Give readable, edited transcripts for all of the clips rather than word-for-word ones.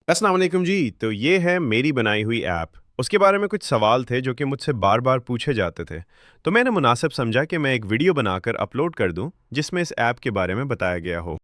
अस्सलाम वालेकुम जी। तो ये है मेरी बनाई हुई ऐप। उसके बारे में कुछ सवाल थे जो कि मुझसे बार-बार पूछे जाते थे। तो मैंने मुनासिब समझा कि मैं एक वीडियो बनाकर अपलोड कर दूं जिसमें इस ऐप के बारे में बताया गया हो।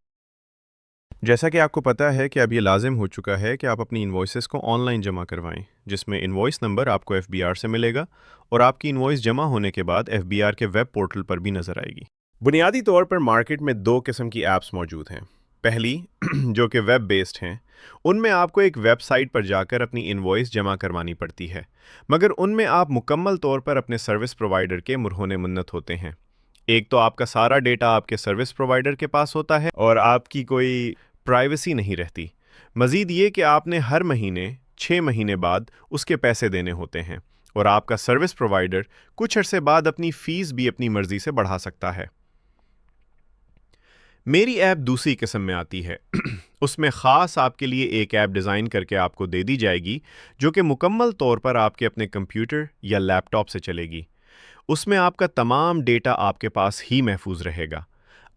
जैसा कि आपको पता है कि अब ये लाजिम हो चुका है कि आप अपनी इनवॉइसेस को ऑनलाइन जमा करवाएं, जिसमें इनवॉइस नंबर आपको एफबीआर से मिलेगा और आपकी इनवॉइस जमा होने के बाद एफबीआर के वेब पोर्टल पर भी नजर आएगी। बुनियादी तौर पर मार्केट में दो किस्म की ऐप्स मौजूद हैं। पहली जो कि वेब बेस्ड हैं, उनमें आपको एक वेबसाइट पर जाकर अपनी इनवॉइस जमा करवानी पड़ती है, मगर उनमें आप मुकम्मल तौर पर अपने सर्विस प्रोवाइडर के मुरहुन मिन्नत होते हैं। एक तो आपका सारा डेटा आपके सर्विस प्रोवाइडर के पास होता है और आपकी कोई प्राइवेसी नहीं रहती। मज़ीद ये कि आपने हर महीने 6 महीने बाद उसके पैसे देने होते हैं और आपका सर्विस प्रोवाइडर कुछ अरसे बाद अपनी फ़ीस भी अपनी मर्ज़ी से बढ़ा सकता है। मेरी ऐप दूसरी किस्म में आती है। उसमें ख़ास आपके लिए एक ऐप डिज़ाइन करके आपको दे दी जाएगी जो कि मुकम्मल तौर पर आपके अपने कंप्यूटर या लैपटॉप से चलेगी। उसमें आपका तमाम डेटा आपके पास ही महफूज रहेगा।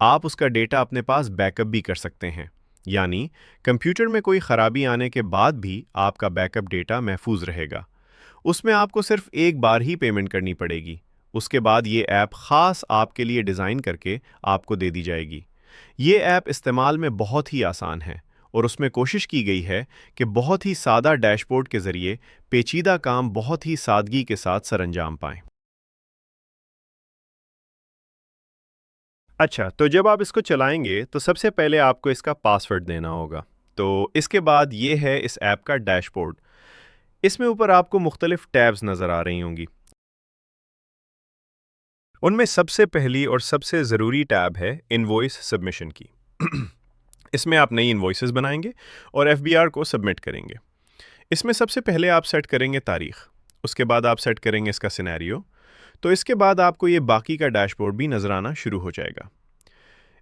आप उसका डेटा अपने पास बैकअप भी कर सकते हैं, यानी कंप्यूटर में कोई ख़राबी आने के बाद भी आपका बैकअप डेटा महफूज रहेगा। उसमें आपको सिर्फ एक बार ही पेमेंट करनी पड़ेगी। उसके बाद ये ऐप ख़ास आपके लिए डिज़ाइन करके आपको दे दी जाएगी। ये ऐप इस्तेमाल में बहुत ही आसान है और उसमें कोशिश की गई है कि बहुत ही सादा डैशबोर्ड के ज़रिए पेचीदा काम बहुत ही सादगी के साथ सरअंजाम पाएँ। अच्छा, तो जब आप इसको चलाएँगे तो सबसे पहले आपको इसका पासवर्ड देना होगा। तो इसके बाद ये है इस ऐप का डैशबोर्ड। इसमें ऊपर आपको मुख्तलिफ टैब्स नज़र आ रही होंगी। उनमें सबसे पहली और सबसे ज़रूरी टैब है इनवॉइस सबमिशन की। इसमें आप नई इनवॉइसेस बनाएंगे और एफबीआर को सबमिट करेंगे। इसमें सबसे पहले आप सेट करेंगे तारीख, उसके बाद आप सेट करेंगे इसका सिनेरियो। तो इसके बाद आपको ये बाकी का डैशबोर्ड भी नज़र आना शुरू हो जाएगा।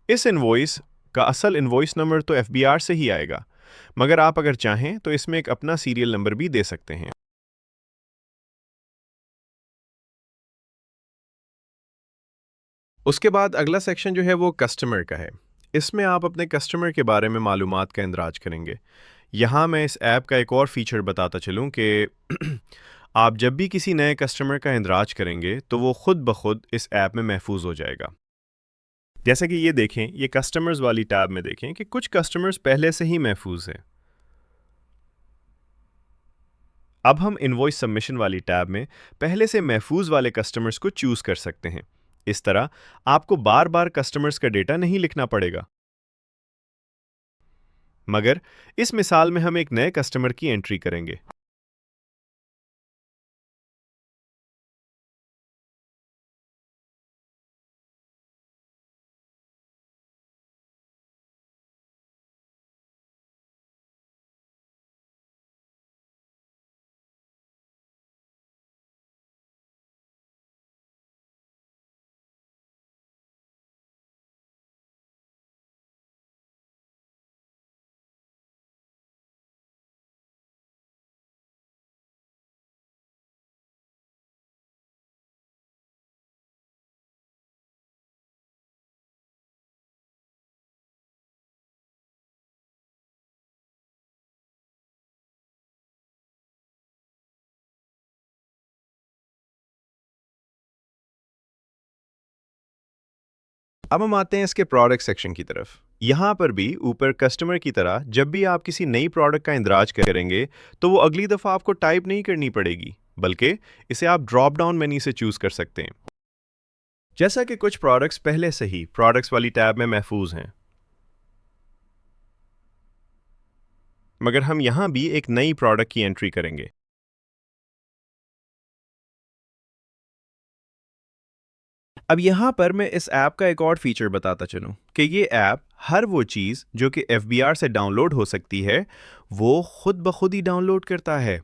इस इनवॉइस का असल इनवॉइस नंबर तो एफबीआर से ही आएगा, मगर आप अगर चाहें तो इसमें एक अपना सीरियल नंबर भी दे सकते हैं। उसके बाद अगला सेक्शन जो है वो कस्टमर का है। इसमें आप अपने कस्टमर के बारे में मालूमात का इंदराज करेंगे। यहाँ मैं इस ऐप का एक और फीचर बताता चलूँ कि आप जब भी किसी नए कस्टमर का इंदराज करेंगे तो वो खुद ब खुद इस ऐप में महफूज हो जाएगा। जैसे कि ये देखें, ये कस्टमर्स वाली टैब में देखें कि कुछ कस्टमर्स पहले से ही महफूज हैं। अब हम इनवॉइस सबमिशन वाली टैब में पहले से महफूज वाले कस्टमर्स को चूज कर सकते हैं। इस तरह आपको बार बार कस्टमर्स का डेटा नहीं लिखना पड़ेगा। मगर इस मिसाल में हम एक नए कस्टमर की एंट्री करेंगे। अब हम आते हैं इसके प्रोडक्ट सेक्शन की तरफ। यहाँ पर भी ऊपर कस्टमर की तरह जब भी आप किसी नई प्रोडक्ट का इंदराज करेंगे तो वो अगली दफ़ा आपको टाइप नहीं करनी पड़ेगी, बल्कि इसे आप ड्रॉप डाउन मेन्यू से चूज कर सकते हैं। जैसा कि कुछ प्रोडक्ट्स पहले से ही प्रोडक्ट्स वाली टैब में महफूज हैं, मगर हम यहाँ भी एक नई प्रोडक्ट की एंट्री करेंगे। अब यहाँ पर मैं इस ऐप का एक और फीचर बताता चलूँ कि ये ऐप हर वो चीज़ जो कि एफबीआर से डाउनलोड हो सकती है, वो खुद ब खुद ही डाउनलोड करता है।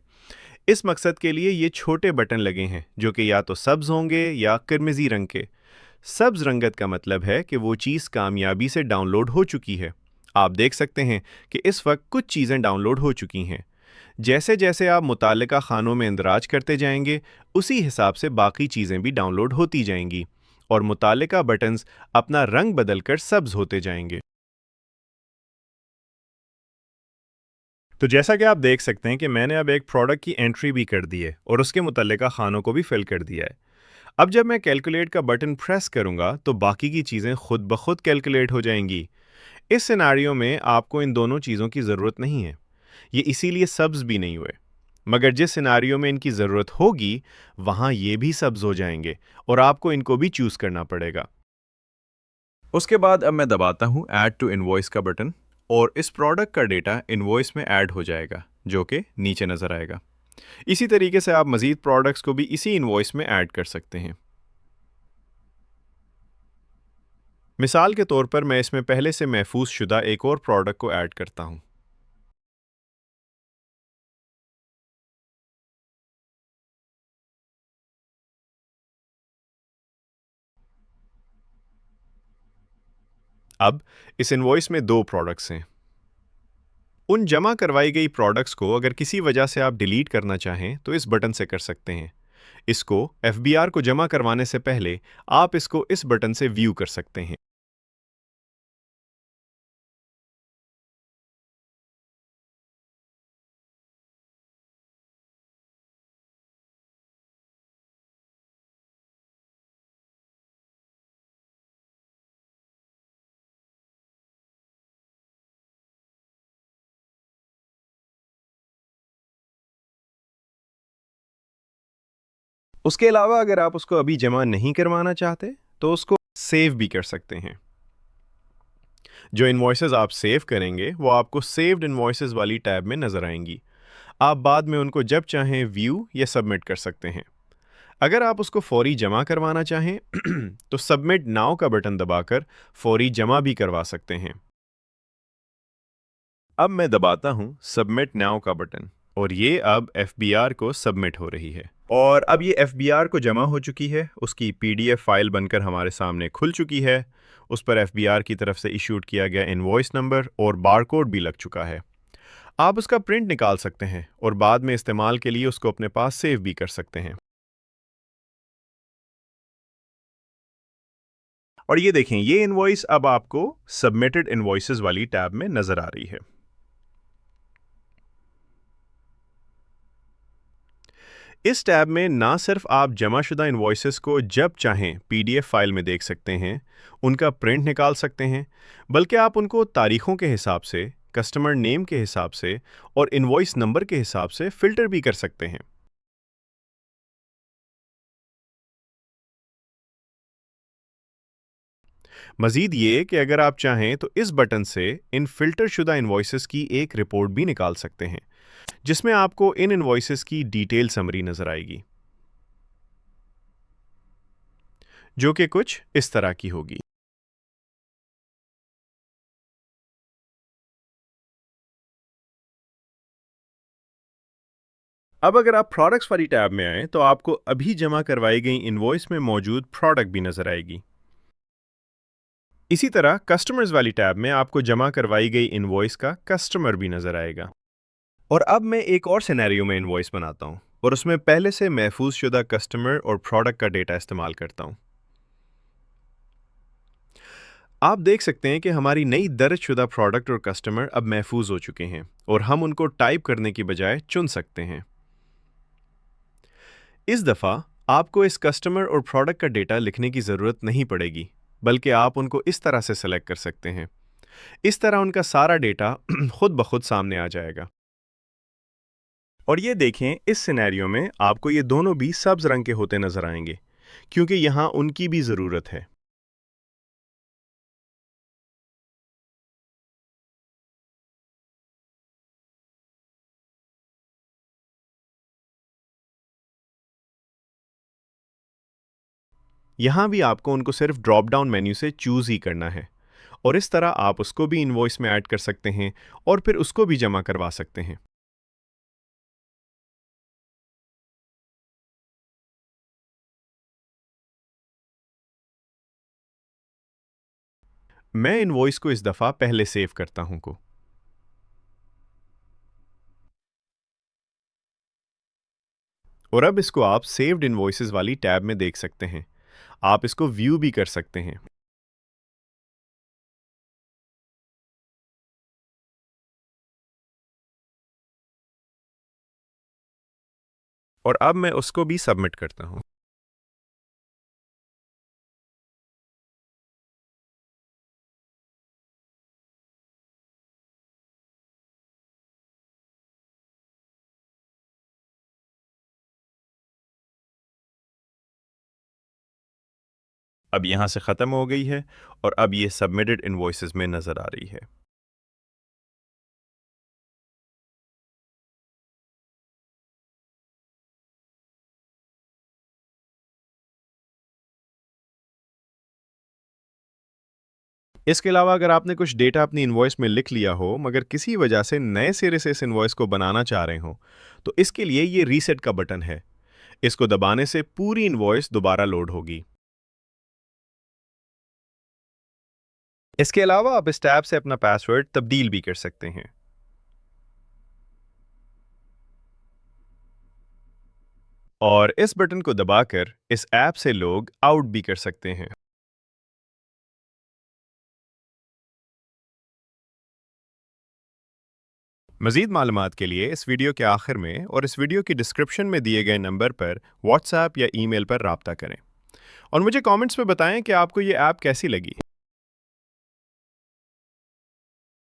इस मकसद के लिए ये छोटे बटन लगे हैं जो कि या तो सब्ज होंगे या किरमिजी रंग के। सब्ज रंगत का मतलब है कि वो चीज़ कामयाबी से डाउनलोड हो चुकी है। आप देख सकते हैं कि इस वक्त कुछ चीज़ें डाउनलोड हो चुकी हैं। जैसे जैसे आप मुतालिका खानों में इंदराज करते जाएंगे, उसी हिसाब से बाकी चीज़ें भी डाउनलोड होती जाएंगी और मुतालिका बटन्स अपना रंग बदलकर सब्ज होते जाएंगे। तो जैसा कि आप देख सकते हैं कि मैंने अब एक प्रोडक्ट की एंट्री भी कर दी है और उसके मुतल्लिका खानों को भी फिल कर दिया है। अब जब मैं कैलकुलेट का बटन प्रेस करूंगा तो बाकी की चीज़ें खुद ब खुद कैलकुलेट हो जाएंगी। इस सिनारियो में आपको इन दोनों चीज़ों की ज़रूरत नहीं है। ये इसीलिए सब्ज भी नहीं हुए। मगर जिस सिनारियो में इनकी ज़रूरत होगी, वहाँ ये भी सब्ज हो जाएंगे और आपको इनको भी चूज़ करना पड़ेगा। उसके बाद अब मैं दबाता हूँ ऐड टू इनवॉइस का बटन और इस प्रोडक्ट का डेटा इनवॉइस में ऐड हो जाएगा, जो कि नीचे नज़र आएगा। इसी तरीके से आप मज़ीद प्रोडक्ट्स को भी इसी इनवॉइस में ऐड कर सकते हैं। मिसाल के तौर पर मैं इसमें पहले से महफूज शुदा एक और प्रोडक्ट को ऐड करता हूँ। अब इस इनवॉइस में दो प्रोडक्ट्स हैं। उन जमा करवाई गई प्रोडक्ट्स को अगर किसी वजह से आप डिलीट करना चाहें तो इस बटन से कर सकते हैं। इसको एफबीआर को जमा करवाने से पहले आप इसको इस बटन से व्यू कर सकते हैं। उसके अलावा अगर आप उसको अभी जमा नहीं करवाना चाहते तो उसको सेव भी कर सकते हैं। जो इनवॉइसेस आप सेव करेंगे वो आपको सेव्ड इनवॉइसेस वाली टैब में नजर आएंगी। आप बाद में उनको जब चाहें व्यू या सबमिट कर सकते हैं। अगर आप उसको फौरी जमा करवाना चाहें तो सबमिट नाउ का बटन दबाकर फौरी जमा भी करवा सकते हैं। अब मैं दबाता हूं सबमिट नाउ का बटन और ये अब एफबीआर को सबमिट हो रही है। और अब ये एफबीआर को जमा हो चुकी है, उसकी पीडीएफ फाइल बनकर हमारे सामने खुल चुकी है। उस पर एफबीआर की तरफ से इशूड किया गया इनवॉइस नंबर और बारकोड भी लग चुका है। आप उसका प्रिंट निकाल सकते हैं और बाद में इस्तेमाल के लिए उसको अपने पास सेव भी कर सकते हैं। और ये देखें, ये इनवॉइस अब आपको सबमिटेड इनवॉइसेस वाली टैब में नजर आ रही है। इस टैब में ना सिर्फ आप जमाशुदा इनवॉइसेस को जब चाहें पीडीएफ फाइल में देख सकते हैं, उनका प्रिंट निकाल सकते हैं, बल्कि आप उनको तारीखों के हिसाब से, कस्टमर नेम के हिसाब से और इनवॉइस नंबर के हिसाब से फिल्टर भी कर सकते हैं। मजीद ये कि अगर आप चाहें तो इस बटन से इन फिल्टर शुदा इनवॉइसेस की एक रिपोर्ट भी निकाल सकते हैं, जिसमें आपको इन इनवॉइसेस की डिटेल समरी नजर आएगी, जो कि कुछ इस तरह की होगी। अब अगर आप प्रोडक्ट्स वाली टैब में आएं तो आपको अभी जमा करवाई गई इनवॉइस में मौजूद प्रोडक्ट भी नजर आएगी। इसी तरह कस्टमर्स वाली टैब में आपको जमा करवाई गई इनवॉइस का कस्टमर भी नजर आएगा। और अब मैं एक और सिनेरियो में इनवॉइस बनाता हूं और उसमें पहले से महफूज शुदा कस्टमर और प्रोडक्ट का डेटा इस्तेमाल करता हूं। आप देख सकते हैं कि हमारी नई दर्ज शुदा प्रोडक्ट और कस्टमर अब महफूज हो चुके हैं और हम उनको टाइप करने की बजाय चुन सकते हैं। इस दफ़ा आपको इस कस्टमर और प्रोडक्ट का डेटा लिखने की ज़रूरत नहीं पड़ेगी, बल्कि आप उनको इस तरह से सेलेक्ट कर सकते हैं। इस तरह उनका सारा डेटा खुद ब खुद सामने आ जाएगा। और ये देखें, इस सिनेरियो में आपको ये दोनों भी सब्ज रंग के होते नजर आएंगे, क्योंकि यहाँ उनकी भी ज़रूरत है। यहाँ भी आपको उनको सिर्फ ड्रॉप डाउन मेन्यू से चूज ही करना है और इस तरह आप उसको भी इनवॉइस में ऐड कर सकते हैं और फिर उसको भी जमा करवा सकते हैं। मैं इनवॉइस को इस दफ़ा पहले सेव करता हूं को और अब इसको आप सेव्ड इनवॉइसेस वाली टैब में देख सकते हैं। आप इसको व्यू भी कर सकते हैं। और अब मैं उसको भी सबमिट करता हूँ। अब यहाँ से ख़त्म हो गई है और अब ये सबमिटेड इनवॉइसेस में नज़र आ रही है। इसके अलावा अगर आपने कुछ डेटा अपनी इनवॉइस में लिख लिया हो मगर किसी वजह से नए सिरे से इस इनवॉइस को बनाना चाह रहे हो, तो इसके लिए ये रीसेट का बटन है। इसको दबाने से पूरी इनवॉइस दोबारा लोड होगी। इसके अलावा आप इस टैब से अपना पासवर्ड तब्दील भी कर सकते हैं। और इस बटन को दबाकर इस ऐप से लोग आउट भी कर सकते हैं। मज़ीद मालूमात के लिए इस वीडियो के आखिर में और इस वीडियो की डिस्क्रिप्शन में दिए गए नंबर पर व्हाट्सएप या ईमेल पर राब्ता करें और मुझे कमेंट्स में बताएं कि आपको ये ऐप कैसी लगी।